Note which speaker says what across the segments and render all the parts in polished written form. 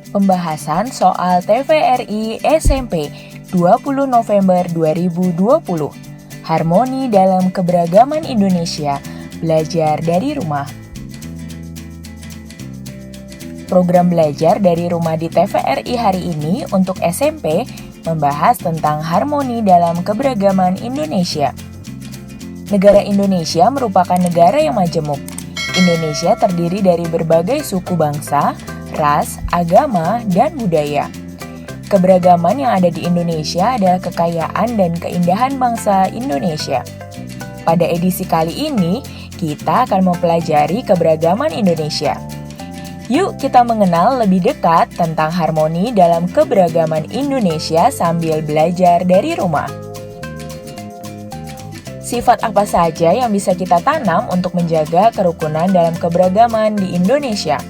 Speaker 1: Pembahasan soal TVRI SMP 20 November 2020. Harmoni dalam keberagaman Indonesia, belajar dari rumah. Program belajar dari rumah di TVRI hari ini untuk SMP membahas tentang harmoni dalam keberagaman Indonesia. Negara Indonesia merupakan negara yang majemuk. Indonesia terdiri dari berbagai suku bangsa, ras, agama, dan budaya. Keberagaman yang ada di Indonesia adalah kekayaan dan keindahan bangsa Indonesia. Pada edisi kali ini, kita akan mempelajari keberagaman Indonesia. Yuk kita mengenal lebih dekat tentang harmoni dalam keberagaman Indonesia sambil belajar dari rumah. Sifat apa saja yang bisa kita tanam untuk menjaga kerukunan dalam keberagaman di Indonesia?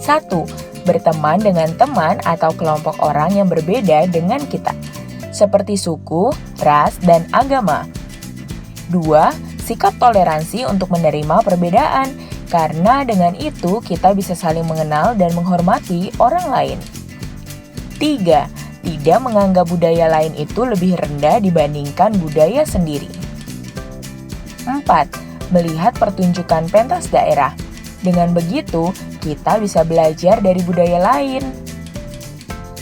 Speaker 1: 1. Berteman dengan teman atau kelompok orang yang berbeda dengan kita, seperti suku, ras, dan agama. 2. Sikap toleransi untuk menerima perbedaan, karena dengan itu kita bisa saling mengenal dan menghormati orang lain. 3. Tidak menganggap budaya lain itu lebih rendah dibandingkan budaya sendiri. 4. Melihat pertunjukan pentas daerah. Dengan begitu, kita bisa belajar dari budaya lain.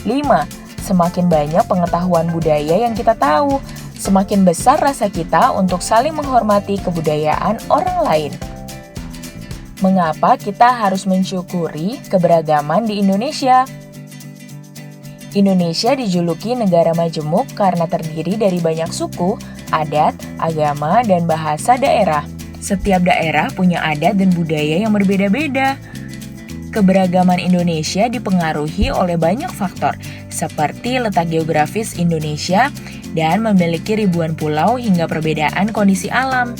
Speaker 1: 5. Semakin banyak pengetahuan budaya yang kita tahu, semakin besar rasa kita untuk saling menghormati kebudayaan orang lain. Mengapa kita harus mensyukuri keberagaman di Indonesia? Indonesia dijuluki negara majemuk karena terdiri dari banyak suku, adat, agama, dan bahasa daerah. Setiap daerah punya adat dan budaya yang berbeda-beda. Keberagaman Indonesia dipengaruhi oleh banyak faktor, seperti letak geografis Indonesia dan memiliki ribuan pulau hingga perbedaan kondisi alam.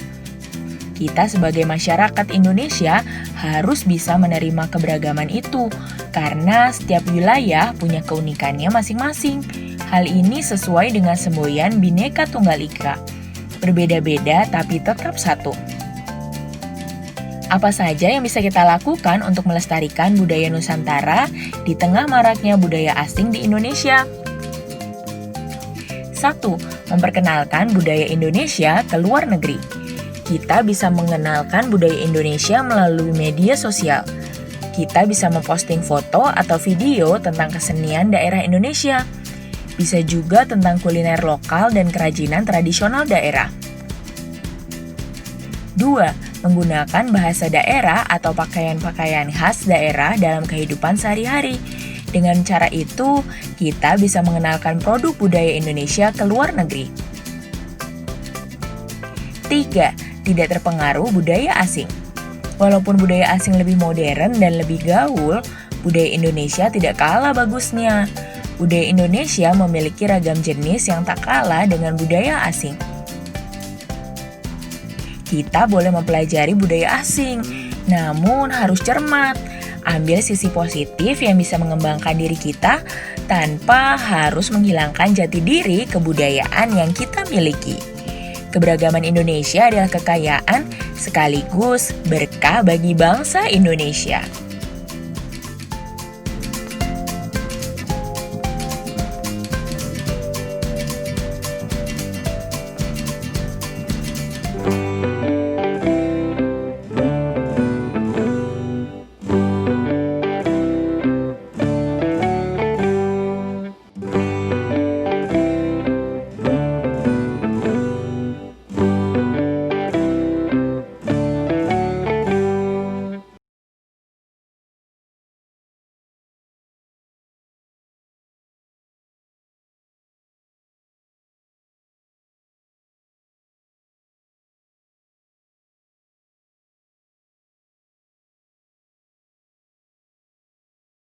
Speaker 1: Kita sebagai masyarakat Indonesia harus bisa menerima keberagaman itu, karena setiap wilayah punya keunikannya masing-masing. Hal ini sesuai dengan semboyan Bhinneka Tunggal Ika. Berbeda-beda tapi tetap satu. Apa saja yang bisa kita lakukan untuk melestarikan budaya Nusantara di tengah maraknya budaya asing di Indonesia? 1. Memperkenalkan budaya Indonesia ke luar negeri. Kita bisa mengenalkan budaya Indonesia melalui media sosial. Kita bisa memposting foto atau video tentang kesenian daerah Indonesia. Bisa juga tentang kuliner lokal dan kerajinan tradisional daerah. 2. Menggunakan bahasa daerah atau pakaian-pakaian khas daerah dalam kehidupan sehari-hari. Dengan cara itu, kita bisa mengenalkan produk budaya Indonesia ke luar negeri. 3. Tidak terpengaruh budaya asing. Walaupun budaya asing lebih modern dan lebih gaul, budaya Indonesia tidak kalah bagusnya. Budaya Indonesia memiliki ragam jenis yang tak kalah dengan budaya asing. Kita boleh mempelajari budaya asing, namun harus cermat. Ambil sisi positif yang bisa mengembangkan diri kita tanpa harus menghilangkan jati diri kebudayaan yang kita miliki. Keberagaman Indonesia adalah kekayaan sekaligus berkah bagi bangsa Indonesia.